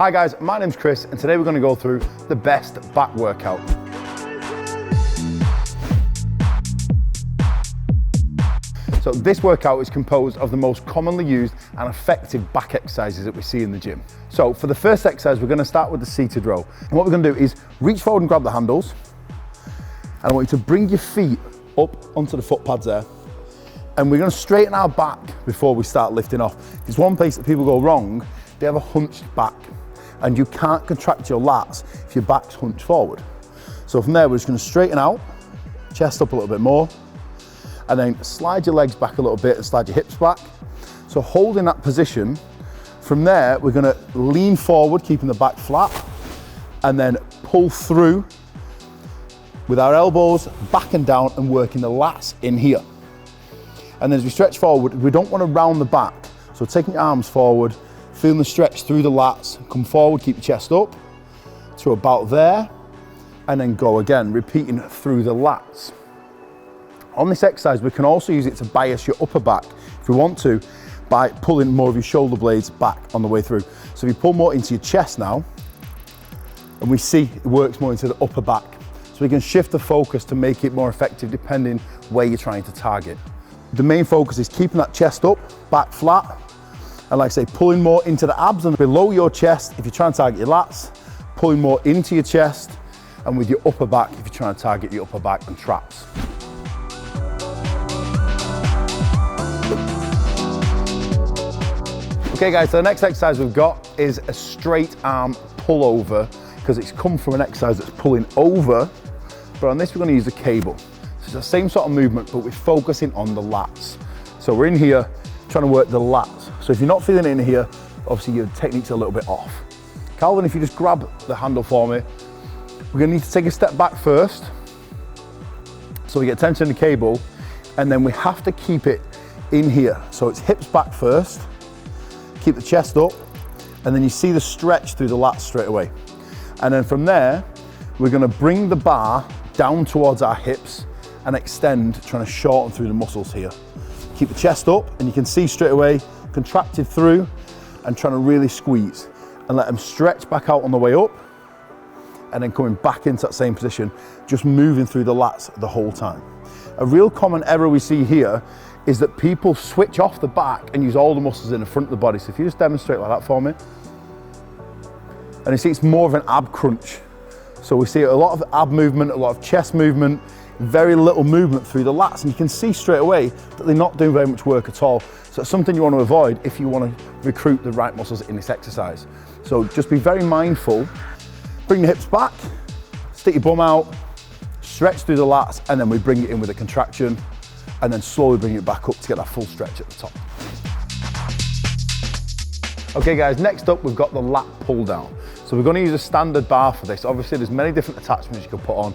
Hi guys, my name's Chris and today we're going to go through the best back workout. So this workout is composed of the most commonly used and effective back exercises that we see in the gym. So for the first exercise, we're going to start with the seated row. And what we're going to do is reach forward and grab the handles. And I want you to bring your feet up onto the foot pads there. And we're going to straighten our back before we start lifting off. There's one place that people go wrong. They have a hunched back. And you can't contract your lats if your back's hunched forward. So from there, we're just going to straighten out, chest up a little bit more. And then slide your legs back a little bit and slide your hips back. So holding that position, from there, we're gonna lean forward, keeping the back flat, and then pull through with our elbows back and down and working the lats in here. And as we stretch forward, we don't wanna round the back. So taking your arms forward, feeling the stretch through the lats, come forward, keep your chest up to about there, and then go again, repeating through the lats. On this exercise, we can also use it to bias your upper back, if we want to, by pulling more of your shoulder blades back on the way through. So if you pull more into your chest now, and we see it works more into the upper back. So we can shift the focus to make it more effective depending where you're trying to target. The main focus is keeping that chest up, back flat, and like I say, pulling more into the abs and below your chest if you're trying to target your lats, pulling more into your chest, and with your upper back if you're trying to target your upper back and traps. Okay guys, so the next exercise we've got is a straight arm pullover because it's come from an exercise that's pulling over, but on this we're going to use a cable. So it's the same sort of movement, but we're focusing on the lats. So we're in here trying to work the lats. So if you're not feeling it in here, obviously your technique's a little bit off. Calvin, if you just grab the handle for me, we're going to need to take a step back first. So we get tension in the cable, and then we have to keep it in here. So it's hips back first. Keep the chest up, and then you see the stretch through the lats straight away. And then from there, we're gonna bring the bar down towards our hips and extend, trying to shorten through the muscles here. Keep the chest up, and you can see straight away, contracted through, and trying to really squeeze. And let them stretch back out on the way up, and then coming back into that same position, just moving through the lats the whole time. A real common error we see here is that people switch off the back and use all the muscles in the front of the body. So if you just demonstrate like that for me. And you see it's more of an ab crunch. So we see a lot of ab movement, a lot of chest movement, very little movement through the lats. And you can see straight away that they're not doing very much work at all. So it's something you want to avoid if you want to recruit the right muscles in this exercise. So just be very mindful. Bring the hips back, stick your bum out, stretch through the lats, and then we bring it in with a contraction, and then slowly bring it back up to get that full stretch at the top. Okay guys, next up we've got the lat pull down. So we're going to use a standard bar for this. Obviously there's many different attachments you can put on.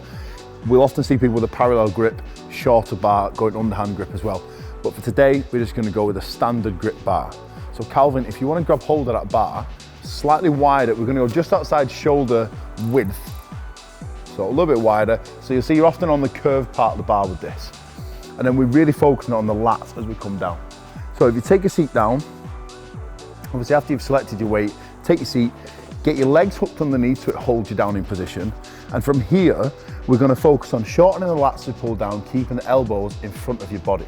We'll often see people with a parallel grip, shorter bar, going underhand grip as well. But for today, we're just going to go with a standard grip bar. So Calvin, if you want to grab hold of that bar, slightly wider, we're going to go just outside shoulder width. So a little bit wider. So you'll see you're often on the curved part of the bar with this. And then we're really focusing on the lats as we come down. So if you take your seat down, obviously after you've selected your weight, take your seat, get your legs hooked underneath so it holds you down in position. And from here, we're gonna focus on shortening the lats as we pull down, keeping the elbows in front of your body.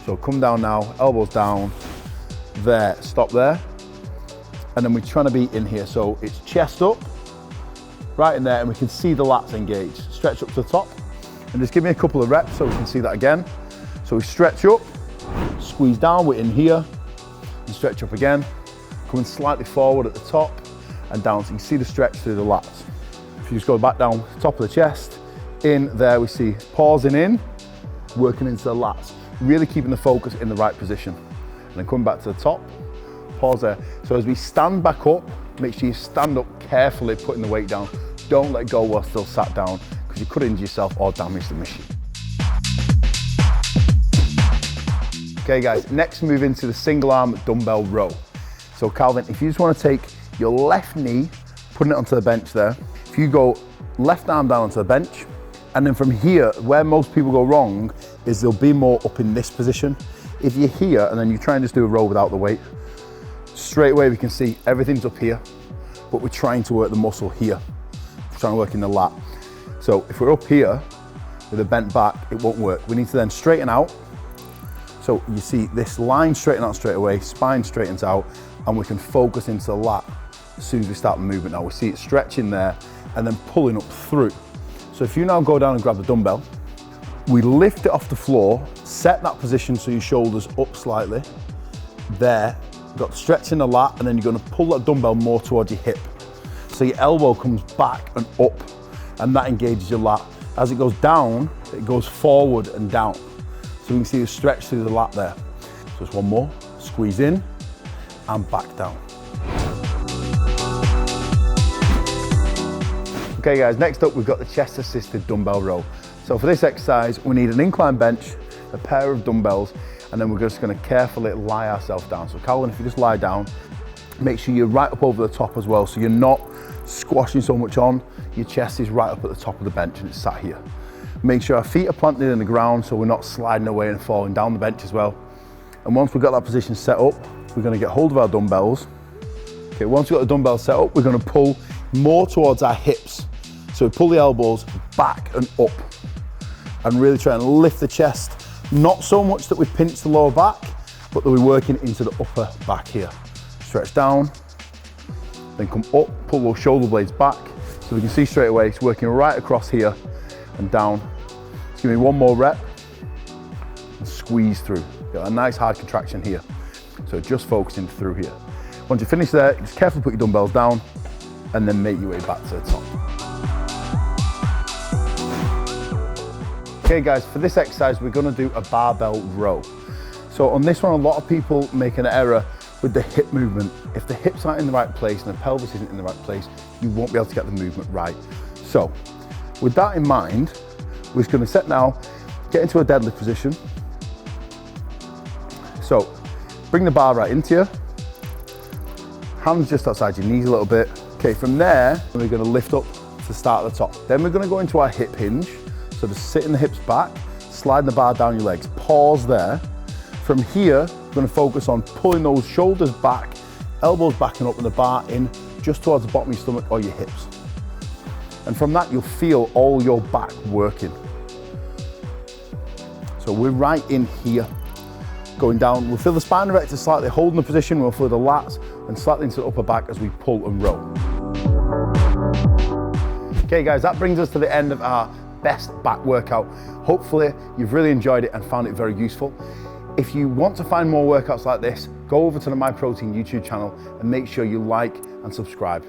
So come down now, elbows down, there, stop there. And then we're trying to be in here. So it's chest up, right in there, and we can see the lats engage. Stretch up to the top. And just give me a couple of reps so we can see that again. So we stretch up, squeeze down, we're in here, and stretch up again. Coming slightly forward at the top and down, so you can see the stretch through the lats. If you just go back down, top of the chest, in there we see pausing in, working into the lats, really keeping the focus in the right position. And then coming back to the top, pause there. So as we stand back up, make sure you stand up carefully, putting the weight down. Don't let go while still sat down, because you could injure yourself or damage the machine. Okay guys, next move into the single arm dumbbell row. So Calvin, if you just want to take your left knee, putting it onto the bench there. If you go left arm down onto the bench, and then from here, where most people go wrong is they'll be more up in this position. If you're here and then you try and just do a row without the weight, straight away we can see everything's up here. but we're trying to work the muscle here. We're trying to work in the lat. So if we're up here with a bent back, it won't work. We need to then straighten out. So you see this line straighten out straight away, spine straightens out, and we can focus into the lat as soon as we start the movement. Now we see it stretching there and then pulling up through. So if you now go down and grab the dumbbell, we lift it off the floor, set that position so your shoulders up slightly. There, you've got stretch in the lat, and then you're gonna pull that dumbbell more towards your hip. So your elbow comes back and up, and that engages your lat. As it goes down, it goes forward and down. So we can see the stretch through the lat there. So just one more, squeeze in and back down. Okay guys, next up we've got the chest assisted dumbbell row. So for this exercise, we need an incline bench, a pair of dumbbells, and then we're just gonna carefully lie ourselves down. So Calvin, if you just lie down, make sure you're right up over the top as well, so you're not squashing so much on, your chest is right up at the top of the bench and it's sat here. Make sure our feet are planted in the ground so we're not sliding away and falling down the bench as well. And once we've got that position set up, we're gonna get hold of our dumbbells. Okay, once we've got the dumbbells set up, we're gonna pull more towards our hips. So we pull the elbows back and up and really try and lift the chest. Not so much that we pinch the lower back, but that we're working into the upper back here. Stretch down, then come up, pull those shoulder blades back. So we can see straight away, it's working right across here and down. Just give me one more rep and squeeze through. Got a nice hard contraction here. So just focusing through here. Once you finish there, just carefully put your dumbbells down and then make your way back to the top. Okay guys, for this exercise, we're gonna do a barbell row. So on this one, a lot of people make an error with the hip movement. If the hips aren't in the right place and the pelvis isn't in the right place, you won't be able to get the movement right. So with that in mind, we're just gonna set now, get into a deadlift position. So bring the bar right into you. Hands just outside your knees a little bit. Okay, from there, we're gonna lift up to start at the top. Then we're gonna go into our hip hinge. So just sitting the hips back, sliding the bar down your legs. Pause there. From here, we're gonna focus on pulling those shoulders back, elbows back and up, and the bar in just towards the bottom of your stomach or your hips. And from that, you'll feel all your back working. So we're right in here. Going down, we'll feel the spine erector slightly holding the position, we'll feel the lats and slightly into the upper back as we pull and row. Okay guys, that brings us to the end of our best back workout. Hopefully you've really enjoyed it and found it very useful. If you want to find more workouts like this, go over to the Myprotein YouTube channel and make sure you like and subscribe.